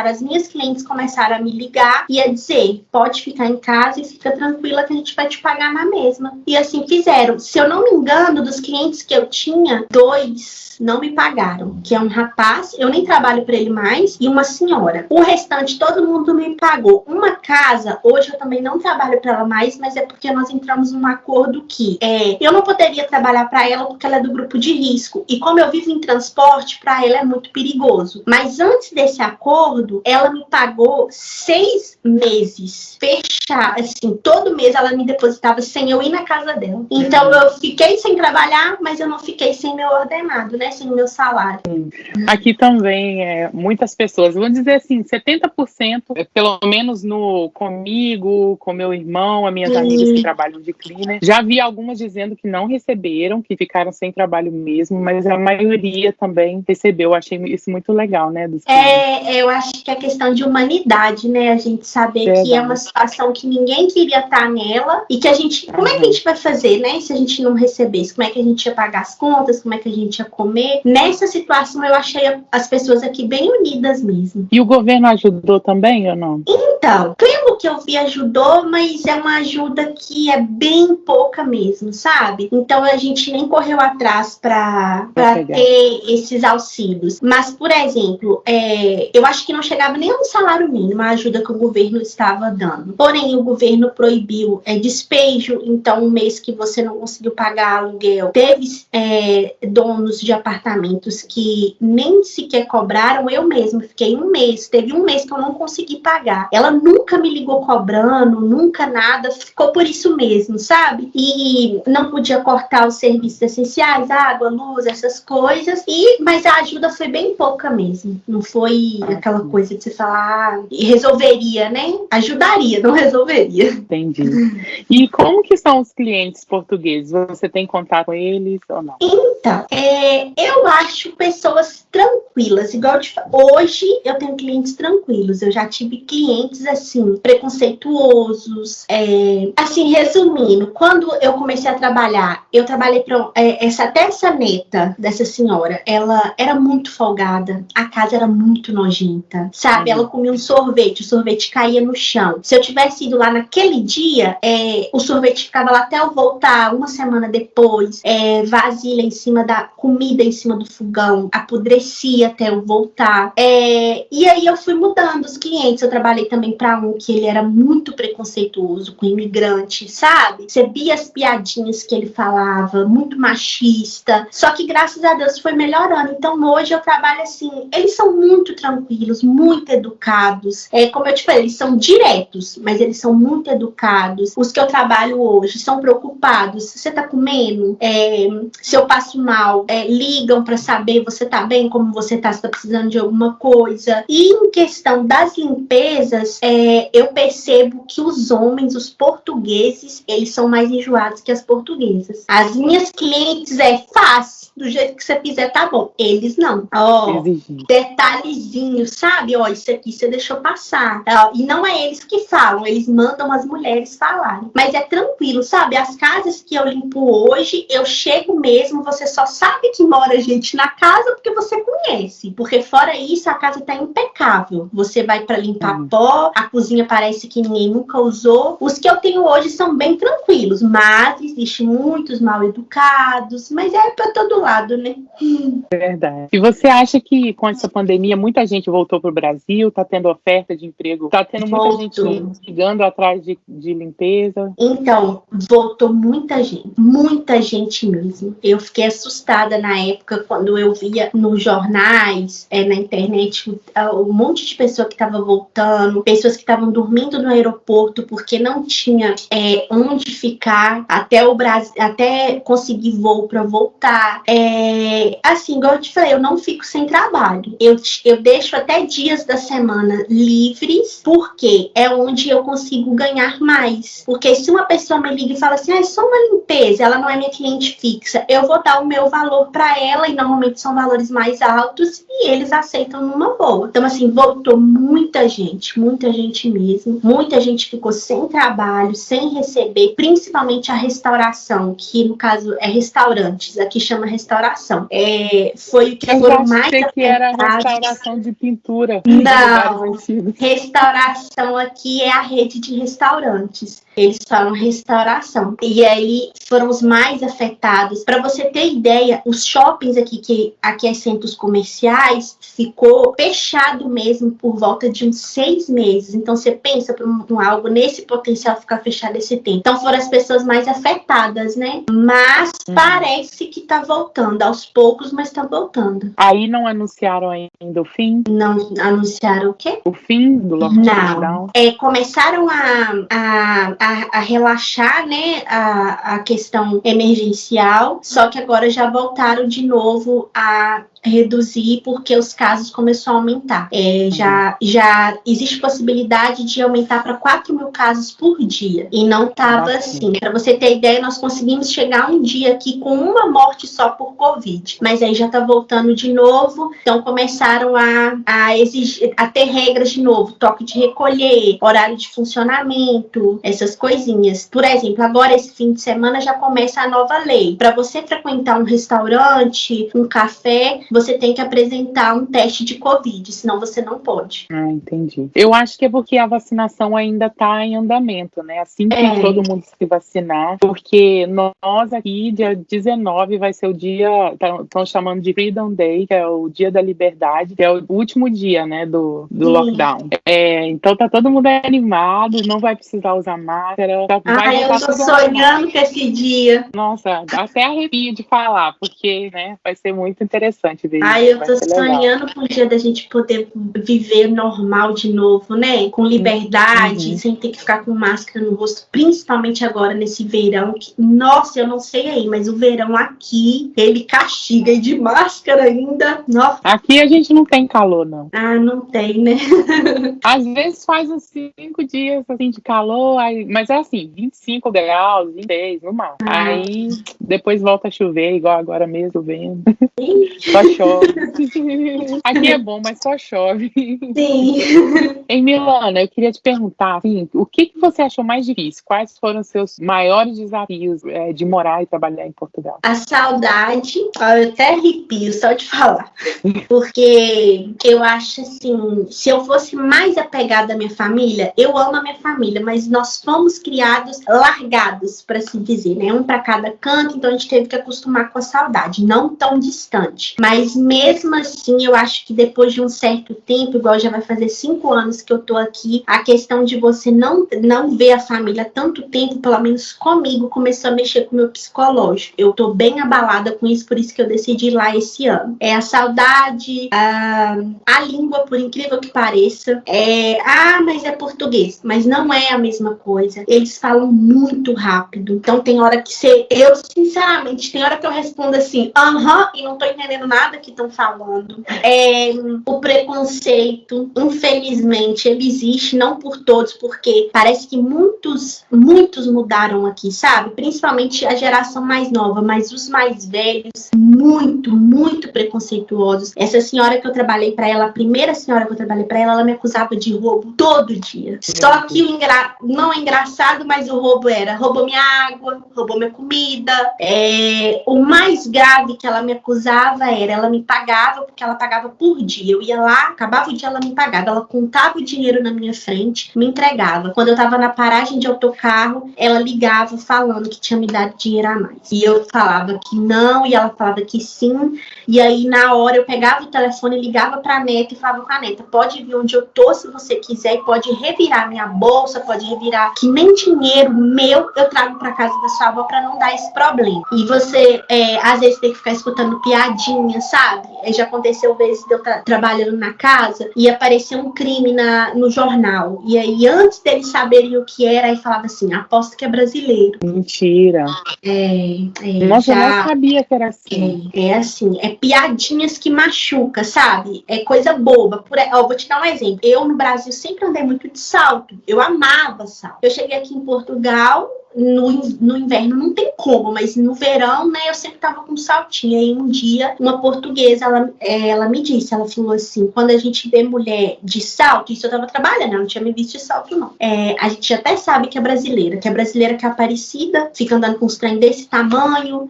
as minhas clientes começaram a me ligar e a dizer: pode ficar em casa e fica tranquila que a gente vai te pagar na mesma. E assim fizeram. Se eu não me engano, dos clientes que eu tinha, 2 não me pagaram, que é um rapaz, eu nem trabalho para ele mais, e uma senhora. O restante, todo mundo me pagou. Uma casa, hoje eu também não trabalho para ela mais, mas é porque nós entramos num acordo que eu não poderia trabalhar para ela porque ela é do grupo de risco, e como eu vivo em transporte, para ela é muito perigoso. Mas antes desse acordo, ela me pagou 6 meses, fechar, assim, todo mês ela me depositava sem eu ir na casa dela. Então eu fiquei sem trabalhar, mas eu não fiquei sem meu ordenado, né? Sem meu salário. Aqui também, muitas pessoas, vou dizer assim, 70%, pelo menos comigo, com meu irmão, as minhas amigas que trabalham de cleaner, já vi algumas dizendo que não receberam, que ficaram sem trabalho mesmo, mas a maioria também recebeu. Eu achei isso muito legal, né? Eu acho que é questão de humanidade, né? A gente saber que é uma situação que ninguém queria estar nela, e que a gente, como é que a gente vai fazer, né? Se a gente não recebesse, como é que a gente ia pagar as contas, como é que a gente ia comer? Nessa situação, eu achei as pessoas aqui bem unidas mesmo. E o governo ajudou também ou não? Então, pelo que eu vi, ajudou, mas é uma ajuda que é bem pouca mesmo, sabe? Então, a gente nem correu atrás para ter esses auxílios. Mas, por exemplo, eu acho que não chegava nem a um salário mínimo a ajuda que o governo estava dando. Porém, o governo proibiu despejo, então, um mês que você não conseguiu pagar aluguel, teve donos de apartamentos que nem sequer cobraram. Eu mesma fiquei um mês, teve um mês que eu não consegui pagar. Ela nunca me ligou cobrando, nunca nada, ficou por isso mesmo, sabe? E não podia cortar os serviços essenciais, água, luz, essas coisas, mas a ajuda foi bem pouca mesmo, não foi aquela coisa de você falar e resolveria, né? Ajudaria, não resolveria. Entendi. E como que são os clientes portugueses? Você tem contato com eles ou não? Então, eu acho pessoas tranquilas, igual hoje eu tenho clientes tranquilos. Eu já tive clientes assim, preconceituosos. Assim, resumindo, quando eu comecei a trabalhar, eu trabalhei para essa neta dessa senhora, ela era muito folgada, a casa era muito nojenta, sabe? Ela comia um sorvete, o sorvete caía no chão. Se eu tivesse ido lá naquele dia, o sorvete ficava lá até eu voltar, uma semana depois, vasilha em cima da comida, em cima do fogão, apodrecia até eu voltar. E aí eu fui mudando os clientes. Eu trabalhei também para um que ele era muito preconceituoso com imigrante, sabe? Você via as piadinhas que ele falava, muito machista. Só que graças a Deus foi melhorando. Então hoje eu trabalho assim, eles são muito tranquilos, muito educados. Como eu te falei, eles são diretos, mas eles são muito educados. Os que eu trabalho hoje são preocupados. Você tá comendo? Se eu passo mal, ligam para saber você tá bem, como você tá, se tá precisando de alguma coisa. E em questão das limpezas, eu percebo que os homens, os portugueses, eles são mais enjoados que as portuguesas. As minhas clientes faz, do jeito que você fizer tá bom. Eles não. Detalhezinho, sabe? Isso aqui você deixou passar. E não é eles que falam, eles mandam as mulheres falarem. Mas é tranquilo, sabe? As casas que eu limpo hoje, eu chego mesmo, você só sabe que mora gente na casa porque você conhece. Porque fora isso, a casa tá impecável. Você vai para limpar pó, a cozinha parece que ninguém nunca usou. Os que eu tenho hoje são bem tranquilos, mas existem muitos mal educados, mas é para todo lado, né? Verdade. E você acha que com essa pandemia muita gente voltou pro Brasil, tá tendo oferta de emprego, tá tendo muita gente chegando atrás de limpeza? Então, voltou muita gente mesmo. Eu fiquei assustada na época quando eu via nos jornais, na internet, um monte de pessoa que estava voltando, pessoas que estavam dormindo no aeroporto porque não tinha onde ficar até o Brasil, até conseguir voo para voltar. Assim, igual eu te falei, eu não fico sem trabalho. Eu deixo até dias da semana livres, porque é onde eu consigo ganhar mais. Porque se uma pessoa me liga e fala assim, é só uma limpeza, ela não é minha cliente fixa, eu vou dar o meu valor para ela, e normalmente são valores mais altos, e eles aceitam numa boa. Então, assim, voltou muita gente mesmo. Muita gente ficou sem trabalho, sem receber, principalmente a restauração, que no caso é restaurantes, aqui chama restauração. Foi o que foram mais afetados. Que era restauração de pintura. Não, restauração aqui é a rede de restaurantes. Eles falam restauração. E aí foram os mais afetados. Para você ter ideia, os shoppings aqui é centros comerciais, ficou fechado mesmo por volta de uns 6 meses. Então você pensa para algo nesse potencial ficar fechado esse tempo. Então foram as pessoas mais afetadas, né? Mas parece que tá voltando aos poucos, mas tá voltando. Aí não anunciaram ainda o fim? Não anunciaram o quê? O fim do lockdown? Não. Começaram a relaxar, né, a questão emergencial, só que agora já voltaram de novo a reduzir, porque os casos começaram a aumentar. Já existe possibilidade de aumentar para 4.000 casos por dia, e não estava assim. Para você ter ideia, nós conseguimos chegar um dia aqui com uma morte só por Covid, mas aí já está voltando de novo, então começaram a exigir, a ter regras de novo, toque de recolher, horário de funcionamento, essas coisinhas. Por exemplo, agora esse fim de semana já começa a nova lei. Para você frequentar um restaurante, um café, você tem que apresentar um teste de Covid, senão você não pode. Entendi. Eu acho que é porque a vacinação ainda está em andamento, né? Assim que todo mundo se vacinar, porque nós aqui, dia 19, vai ser o dia, estão chamando de Freedom Day, que é o dia da liberdade, que é o último dia, né, do lockdown. Então tá todo mundo animado, não vai precisar usar máscara. Eu tô sonhando com esse dia. Nossa, até arrepio de falar, porque, né, vai ser muito interessante ver. Eu tô sonhando com o dia da gente poder viver normal de novo, né? Com liberdade, sem ter que ficar com máscara no rosto, principalmente agora nesse verão. Nossa, eu não sei aí, mas o verão aqui, ele castiga, e de máscara ainda. Nossa. Aqui a gente não tem calor, não. Não tem, né? Às vezes faz uns 5 dias assim de calor, mas é assim, 25 graus, 26 no máximo. Aí depois volta a chover, igual agora mesmo, vendo. Só chove. Aqui é bom, mas só chove. Sim. Ei, Milana, eu queria te perguntar, assim, o que você achou mais difícil? Quais foram os seus maiores desafios de morar e trabalhar em Portugal? A saudade, eu até arrepio só de falar. Porque eu acho assim, se eu fosse mais apegada à minha família, eu amo a minha família, mas nós fomos criados largados, para se dizer, né? Um para cada canto, então a gente teve que acostumar com a saudade, não tão distante. Mas mesmo assim, eu acho que depois de um certo tempo, igual já vai fazer 5 anos que eu tô aqui, a questão de você não ver a família há tanto tempo, pelo menos comigo, começou a mexer com o meu psicológico. Eu tô bem abalada com isso, por isso que eu decidi ir lá esse ano. É a saudade, a língua, por incrível que pareça. Mas é português. Mas não é a mesma coisa. Eles falam muito rápido. Então tem hora que eu, sinceramente, tem hora que eu respondo assim, e não tô entendendo nada que estão falando. O preconceito, infelizmente, ele existe, não por todos, porque parece que muitos mudaram aqui, sabe? Principalmente a geração mais nova, mas os mais velhos, muito preconceituosos. Essa senhora que eu trabalhei pra ela, a primeira senhora que eu trabalhei pra ela, ela me acusava de roubo todo dia. Só que não é engraçado, mas o roubo roubou minha água, roubou minha comida. O mais grave que ela me acusava ela me pagava, porque ela pagava por dia. Eu ia lá, acabava o dia, ela me pagava. Ela contava o dinheiro na minha frente, me entregava. Quando eu tava na paragem de autocarro, ela ligava falando que tinha me dado dinheiro a mais. E eu falava que não, e ela falava que sim. E aí, na hora, eu pegava o telefone, ligava pra neta e falava com a neta, pode vir onde eu tô, se você quiser, e pode revirar minha bolsa, pode revirar, que nem dinheiro meu eu trago pra casa da sua avó pra não dar esse problema. E você, às vezes, tem que ficar escutando piadinhas sabe? Já aconteceu vezes de eu estar trabalhando na casa e aparecer um crime no jornal. E aí, antes deles saberem o que era, aí falava assim, aposto que é brasileiro. Mentira. Nossa, eu não sabia que era assim. É assim, é piadinhas que machuca, sabe? É coisa boba. Vou te dar um exemplo. Eu, no Brasil, sempre andei muito de salto. Eu amava salto. Eu cheguei aqui em Portugal, no inverno não tem como, mas no verão, né, eu sempre tava com saltinho. Aí um dia, uma portuguesa, ela me disse, ela falou assim, quando a gente vê mulher de salto, isso eu tava trabalhando, ela não tinha me visto de salto, não. A gente até sabe que é brasileira que é Aparecida, fica andando com uns trem desse tamanho.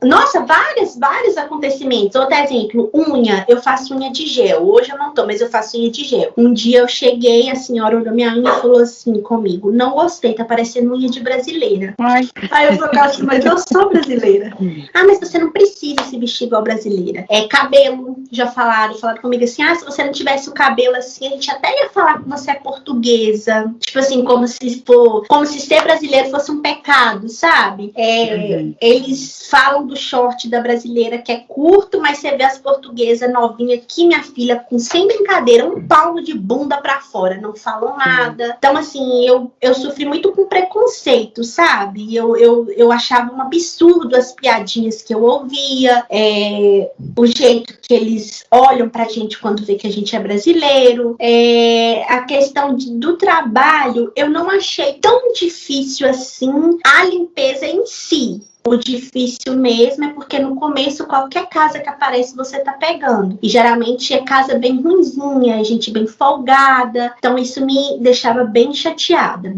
Nossa, vários acontecimentos. Outro exemplo, unha, eu faço unha de gel. Hoje eu não tô, mas eu faço unha de gel. Um dia eu cheguei, a senhora olhou minha unha e falou assim comigo, não gostei, tá parecendo unha de brasileira. Ai. Aí eu falei assim, mas eu sou brasileira. Ah, mas você não precisa se vestir igual brasileira. Cabelo, já falaram comigo assim, se você não tivesse o cabelo assim, a gente até ia falar que você é portuguesa. Tipo assim, como se ser brasileiro fosse um pecado, sabe? Eles falam do short da brasileira que é curto, mas você vê as portuguesas novinhas aqui, minha filha, com sem brincadeira, um palmo de bunda pra fora, não falam nada. Então, assim, eu sofri muito com preconceito, sabe? Eu achava um absurdo as piadinhas que eu ouvia, o jeito que eles olham pra gente quando vê que a gente é brasileiro. A questão do trabalho, eu não achei tão difícil assim a limpeza em si. O difícil mesmo é porque no começo qualquer casa que aparece você tá pegando. E geralmente é casa bem ruinzinha, gente bem folgada. Então isso me deixava bem chateada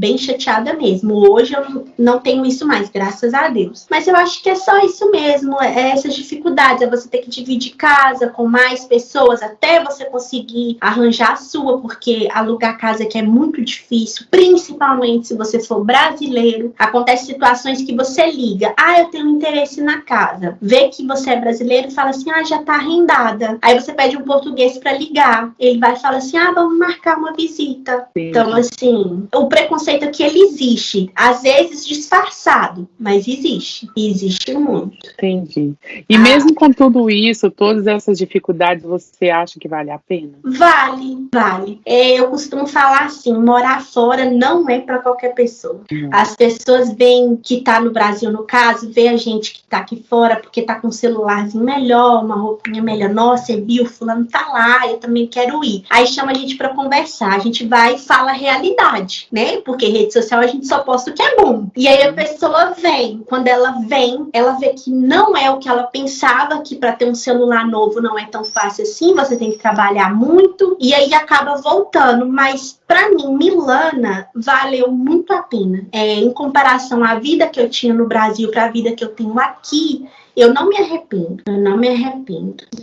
mesmo. Hoje eu não tenho isso mais, graças a Deus. Mas eu acho que é só isso mesmo, essas dificuldades. É você ter que dividir casa com mais pessoas até você conseguir arranjar a sua, porque alugar casa aqui é muito difícil, principalmente se você for brasileiro. Acontece situações que você liga, eu tenho interesse na casa. Vê que você é brasileiro e fala assim, já tá arrendada. Aí você pede um português pra ligar. Ele vai e fala assim, vamos marcar uma visita. Sim. Então, assim, o preconceito aqui, ele existe. Às vezes disfarçado, mas existe. E existe muito. Entendi. E mesmo com tudo isso, todas essas dificuldades, você acha que vale a pena? Vale. Eu costumo falar assim, morar fora não é pra qualquer pessoa. As pessoas veem que tá no Brasil, no caso, vê a gente que tá aqui fora porque tá com um celularzinho melhor, uma roupinha melhor. Nossa, você viu, fulano tá lá, eu também quero ir. Aí chama a gente pra conversar, a gente vai e fala a realidade, né? Porque rede social a gente só posta o que é bom. E aí a pessoa vem, quando ela vem, ela vê que não é o que ela pensava, que pra ter um celular novo não é tão fácil assim, você tem que trabalhar muito, e aí acaba voltando. Mas pra mim, Milana valeu muito a pena. Em comparação à vida que eu tinha no Brasil para a vida que eu tenho aqui, eu não me arrependo.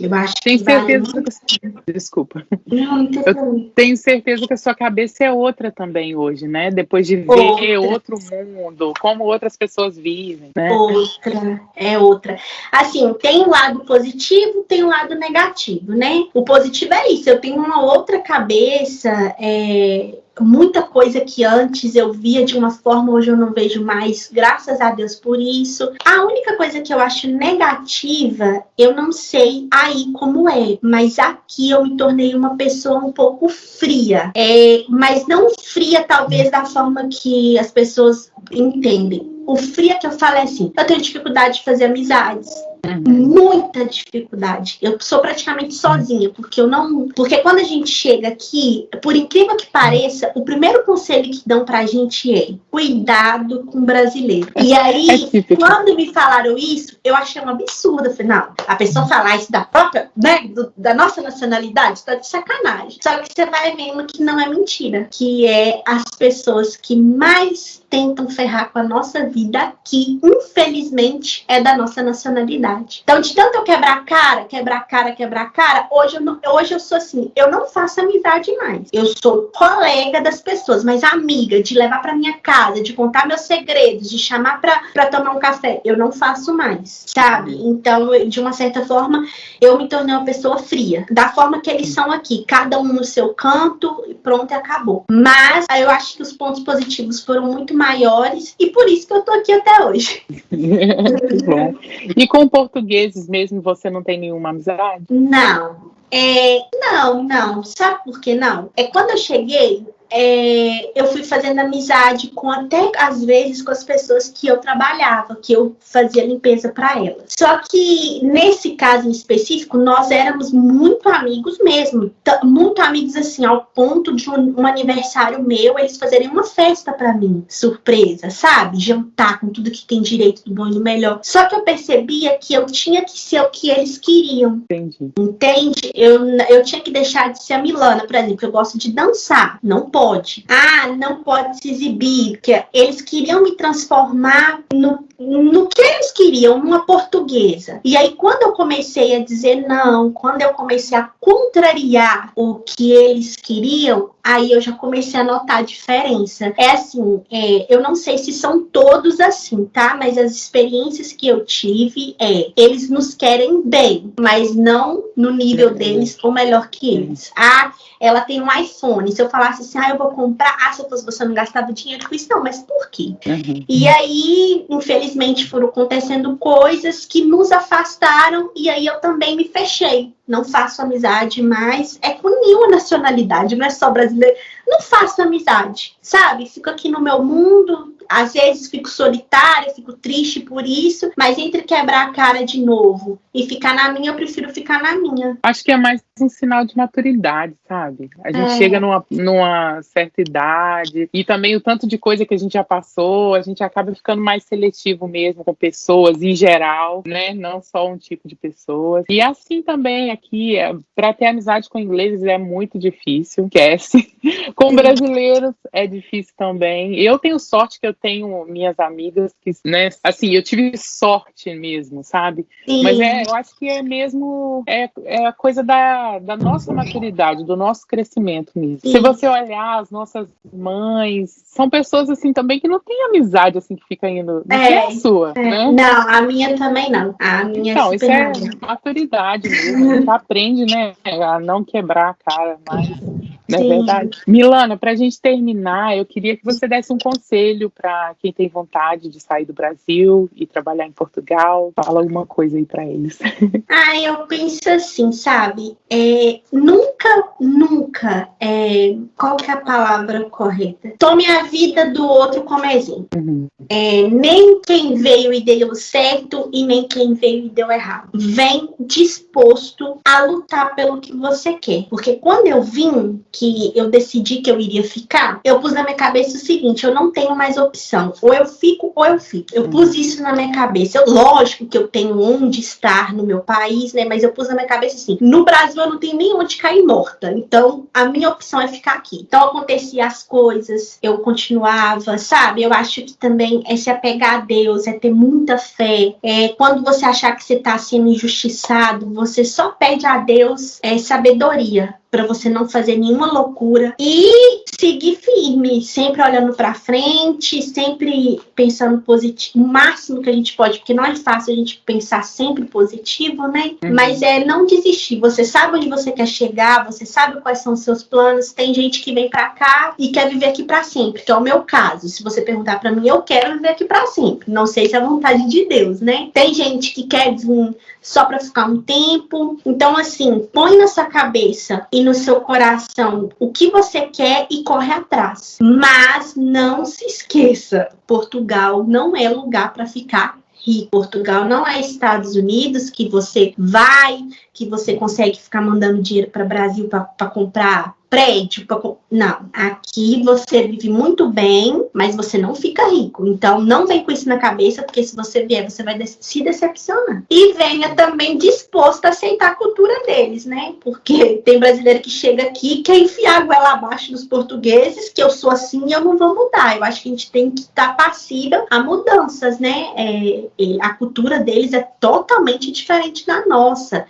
Eu acho que certeza que... Desculpa. Eu tenho certeza que a sua cabeça é outra também hoje, né? Depois de ver outro mundo, como outras pessoas vivem, né? Outra. Assim, tem um lado positivo, tem um lado negativo, né? O positivo é isso, eu tenho uma outra cabeça, muita coisa que antes eu via de uma forma, hoje eu não vejo mais, graças a Deus por isso. A única coisa que eu acho negativa, eu não sei aí como é, mas aqui eu me tornei uma pessoa um pouco fria. Mas não fria, talvez, da forma que as pessoas entendem. O frio que eu falo é assim, eu tenho dificuldade de fazer amizades. Muita dificuldade. Eu sou praticamente sozinha, porque quando a gente chega aqui, por incrível que pareça, o primeiro conselho que dão pra gente é cuidado com o brasileiro. E aí, quando me falaram isso, eu achei um absurdo. Eu falei, não, a pessoa falar isso da própria, né, da nossa nacionalidade, tá de sacanagem. Só que você vai vendo que não é mentira, que é as pessoas que mais tentam ferrar com a nossa vida aqui, infelizmente, é da nossa nacionalidade. Então, de tanto eu quebrar cara, hoje eu sou assim, eu não faço amizade mais. Eu sou colega das pessoas, mas amiga, de levar pra minha casa, de contar meus segredos, de chamar pra tomar um café, eu não faço mais, sabe? Então, de uma certa forma, eu me tornei uma pessoa fria. Da forma que eles são aqui, cada um no seu canto, e pronto, e acabou. Mas, eu acho que os pontos positivos foram muito maiores, e por isso que eu tô aqui até hoje. Bom. E com portugueses mesmo você não tem nenhuma amizade? Não. Não. Sabe por que não? Quando eu cheguei, eu fui fazendo amizade até às vezes com as pessoas que eu trabalhava, que eu fazia limpeza para elas. Só que nesse caso em específico, nós éramos muito amigos mesmo. Muito amigos assim, ao ponto de um aniversário meu, eles fazerem uma festa para mim, surpresa, sabe? Jantar com tudo que tem direito do bom e do melhor. Só que eu percebia que eu tinha que ser o que eles queriam. Entendi. Entende? Eu tinha que deixar de ser a Milana, por exemplo, eu gosto de dançar. Não pode. Não pode se exibir, porque eles queriam me transformar no que eles queriam, numa portuguesa. E aí, quando eu comecei a dizer não, quando eu comecei a contrariar o que eles queriam, aí eu já comecei a notar a diferença. Eu não sei se são todos assim, tá? Mas as experiências que eu tive eles nos querem bem, mas não no nível deles ou melhor que eles. Ela tem um iPhone. Se eu falasse assim, eu vou comprar. Se eu fosse você, não gastava dinheiro com isso. Não, mas por quê? Uhum. E aí, infelizmente, foram acontecendo coisas que nos afastaram e aí eu também me fechei. Não faço amizade mais. Com nenhuma nacionalidade, não é só brasileiro. Não faço amizade, sabe? Fico aqui no meu mundo. Às vezes fico solitária, fico triste por isso. Mas entre quebrar a cara de novo e ficar na minha, eu prefiro ficar na minha. Acho que é mais um sinal de maturidade, sabe? A gente chega numa certa idade e também o tanto de coisa que a gente já passou, a gente acaba ficando mais seletivo mesmo com pessoas em geral, né? Não só um tipo de pessoas. E assim também aqui, para ter amizade com ingleses é muito difícil, esquece. Com brasileiros é difícil também. Eu tenho sorte que eu tenho minhas amigas que, né? Assim, eu tive sorte mesmo, sabe? Sim. Mas eu acho que é mesmo a coisa da nossa maturidade, do nosso crescimento mesmo. Sim. Se você olhar as nossas mães, são pessoas assim também que não têm amizade assim que fica indo. Não é a sua, né? Não, a minha também não. A minha então, isso é nada. maturidade mesmo. A gente aprende, né, a não quebrar a cara mais. Não é Sim. verdade? Milana, pra gente terminar, eu queria que você desse um conselho para quem tem vontade de sair do Brasil e trabalhar em Portugal. Fala alguma coisa aí para eles. Eu penso assim, sabe? Nunca, qual que é a palavra correta? Tome a vida do outro como exemplo. Uhum. Nem quem veio e deu certo e nem quem veio e deu errado. Vem disposto a lutar pelo que você quer. Porque quando eu vim, que eu decidi que eu iria ficar, eu pus na minha cabeça o seguinte, eu não tenho mais opção. Ou eu fico, ou eu fico. Eu pus isso na minha cabeça. Lógico que eu tenho onde estar no meu país, né? Mas eu pus na minha cabeça assim, no Brasil eu não tenho nem onde cair morta. Então, a minha opção é ficar aqui. Então, acontecia as coisas, eu continuava, sabe? Eu acho que também é se apegar a Deus, é ter muita fé. Quando você achar que você está sendo injustiçado, você só pede a Deus sabedoria para você não fazer nenhuma loucura e seguir firme, sempre olhando para frente, sempre pensando positivo, o máximo que a gente pode, porque não é fácil a gente pensar sempre positivo, né? Uhum. Mas não desistir. Você sabe onde você quer chegar, você sabe quais são os seus planos. Tem gente que vem para cá e quer viver aqui para sempre, que é o meu caso. Se você perguntar para mim, eu quero viver aqui para sempre. Não sei se é a vontade de Deus, né? Tem gente que quer vir só para ficar um tempo. Então, assim, põe na sua cabeça e no seu coração o que você quer e corre atrás. Mas não se esqueça, Portugal não é lugar para ficar rico. Portugal não é Estados Unidos que você vai, que você consegue ficar mandando dinheiro para o Brasil para comprar prédio. Não, aqui você vive muito bem, mas você não fica rico. Então, não vem com isso na cabeça, porque se você vier, você vai se decepcionar. E venha também disposto a aceitar a cultura deles, né? Porque tem brasileiro que chega aqui e quer enfiar a goela abaixo dos portugueses, que eu sou assim e eu não vou mudar. Eu acho que a gente tem que estar passível a mudanças, né? A cultura deles é totalmente diferente da nossa.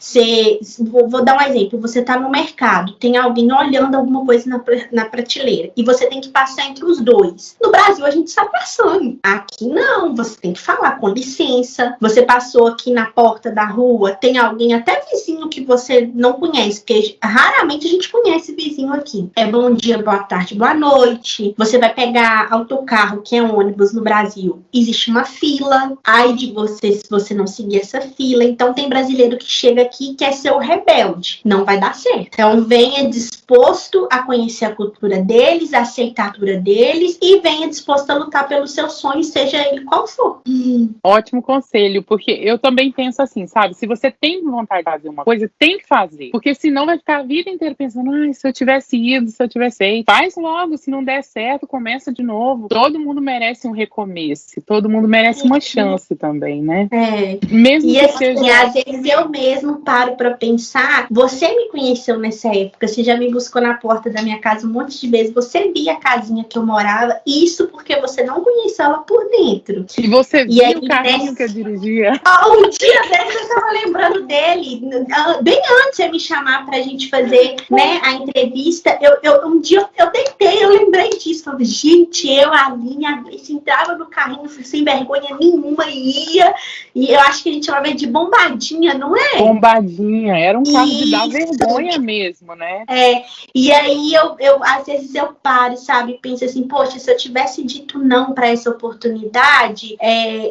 Vou dar um exemplo. Você está no mercado, tem alguém olhando alguma coisa na prateleira e você tem que passar entre os dois. No Brasil a gente está passando. Aqui não, você tem que falar com licença. Você passou aqui na porta da rua, tem alguém até vizinho que você não conhece, porque raramente a gente conhece vizinho aqui. É bom dia, boa tarde, boa noite. Você vai pegar autocarro, que é um ônibus no Brasil, existe uma fila. Ai de você se você não seguir essa fila. Então tem brasileiro que chega aqui e quer ser o rebelde. Não vai dar certo. Então venha disposto a conhecer a cultura deles, a aceitar a cultura deles e venha disposto a lutar pelo seu sonho, seja ele qual for. Ótimo conselho, porque eu também penso assim, sabe? Se você tem vontade de fazer uma coisa, tem que fazer. Porque senão vai ficar a vida inteira pensando, se eu tivesse ido, se eu tivesse feito. Faz logo, se não der certo, começa de novo. Todo mundo merece um recomeço, todo mundo merece uma chance também, né? Mesmo e que assim, seja... às vezes eu mesmo paro pra pensar, você me conheceu nessa época, você já me buscou na porta da minha casa um monte de vezes, você via a casinha que eu morava, isso porque você não conheceu ela por dentro. E você viu o carrinho que eu dirigia? Um dia desse eu tava lembrando dele, bem antes de me chamar pra gente fazer, né, a entrevista, um dia eu deitei, eu lembrei disso, falei, gente, a Aline, a Gleice entrava no carrinho sem vergonha nenhuma e ia, e eu acho que a gente chamava de bombadinha, não é? Bombadinha, era um carro de dar vergonha mesmo, né? E aí eu às vezes eu paro, sabe, penso assim, poxa, se eu tivesse dito não pra essa oportunidade,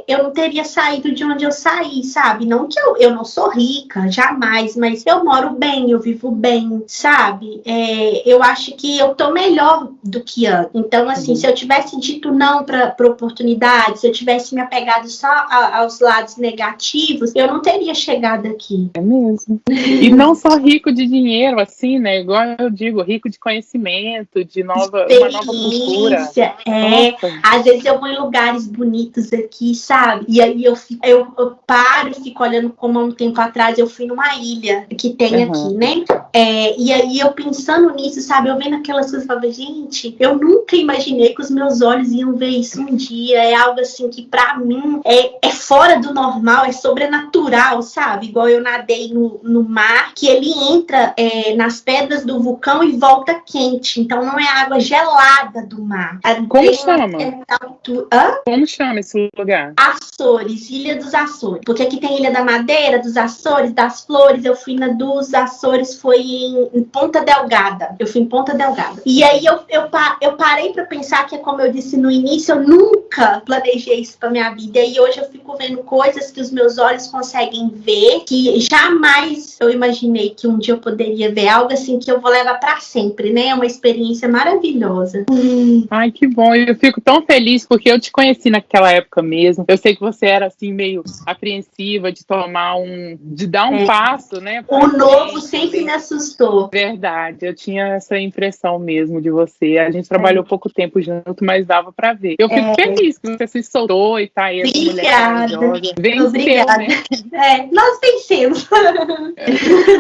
eu não teria saído de onde eu saí, sabe? Não que eu não sou rica, jamais, mas eu moro bem, eu vivo bem, sabe? Eu acho que eu tô melhor do que antes. Então, assim, se eu tivesse dito não pra oportunidade, se eu tivesse me apegado só aos lados negativos, eu não teria chegado aqui. É mesmo. E não só rico de dinheiro, assim, né? Igual eu digo, rico de conhecimento, de uma nova cultura. Às vezes eu vou em lugares bonitos aqui, sabe? E aí eu paro e fico olhando, como há um tempo atrás eu fui numa ilha que tem aqui, né? E aí eu pensando nisso, sabe? Eu vendo aquelas coisas e falava, gente, eu nunca imaginei que os meus olhos iam ver isso um dia. É algo assim que pra mim é fora do normal, é sobrenatural, sabe? Igual eu nadei no mar, que ele entra nas pedras do vulcão e volta quente. Então não é água gelada do mar. Como chama? Como chama esse lugar? Açores, Ilha dos Açores. Porque aqui tem Ilha da Madeira, dos Açores, das Flores. Eu fui na dos Açores, foi em Ponta Delgada. Eu fui em Ponta Delgada. E aí eu parei pra pensar que, como eu disse no início, eu nunca planejei isso pra minha vida. E hoje eu fico vendo coisas que os meus olhos conseguem ver, que jamais eu imaginei que um dia eu poderia ver. Algo assim que eu vou levar pra sempre, né? É uma experiência maravilhosa. Ai, que bom. Eu fico tão feliz porque eu te conheci naquela época mesmo. Eu sei que você era assim meio apreensiva de dar um passo, né? O novo sempre me assustou. Verdade, eu tinha essa impressão mesmo de você. A gente trabalhou pouco tempo junto, mas dava pra ver. Eu fico feliz que você se soltou e tá aí. Obrigada. Venceu, obrigada. Né? Nós vencemos.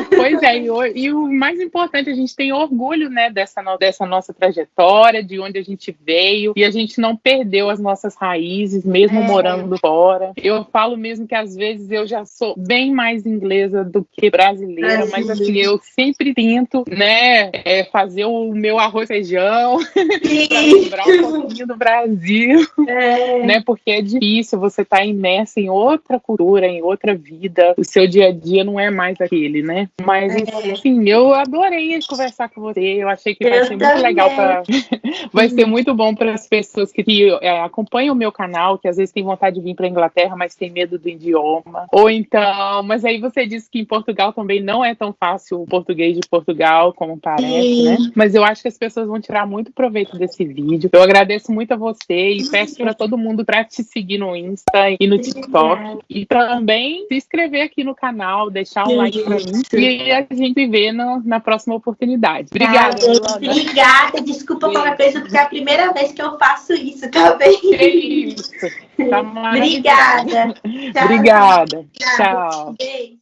Pois é, e o mais importante, a gente tem orgulho, né, dessa nossa trajetória, de onde a gente veio, e a gente não perdeu as nossas raízes, mesmo morando fora. Eu falo mesmo que às vezes eu já sou bem mais inglesa do que brasileira, mas assim, eu sempre tento, né, fazer o meu arroz e feijão para lembrar um pouquinho do Brasil, né, porque é difícil, você tá imersa em outra cultura, em outra vida, o seu dia a dia não é mais aquele, né? Mas, enfim, eu adorei conversar com você, eu achei que vai ser muito legal vai ser muito bom para as pessoas que acompanham o meu canal, que às vezes tem vontade de vir para a Inglaterra, mas tem medo do idioma. Ou então, mas aí você disse que em Portugal também não é tão fácil o português de Portugal como parece, né? Mas eu acho que as pessoas vão tirar muito proveito desse vídeo. Eu agradeço muito a você e peço para todo mundo para te seguir no Insta e no TikTok. E também se inscrever aqui no canal, deixar um like para mim. E aí a gente se vê na próxima oportunidade. Obrigada. Obrigada. Desculpa qualquer coisa, porque é a primeira vez que eu faço isso, tá bem? Que isso. Tá maravilhoso. Obrigada. Obrigada. Tchau. Beijo.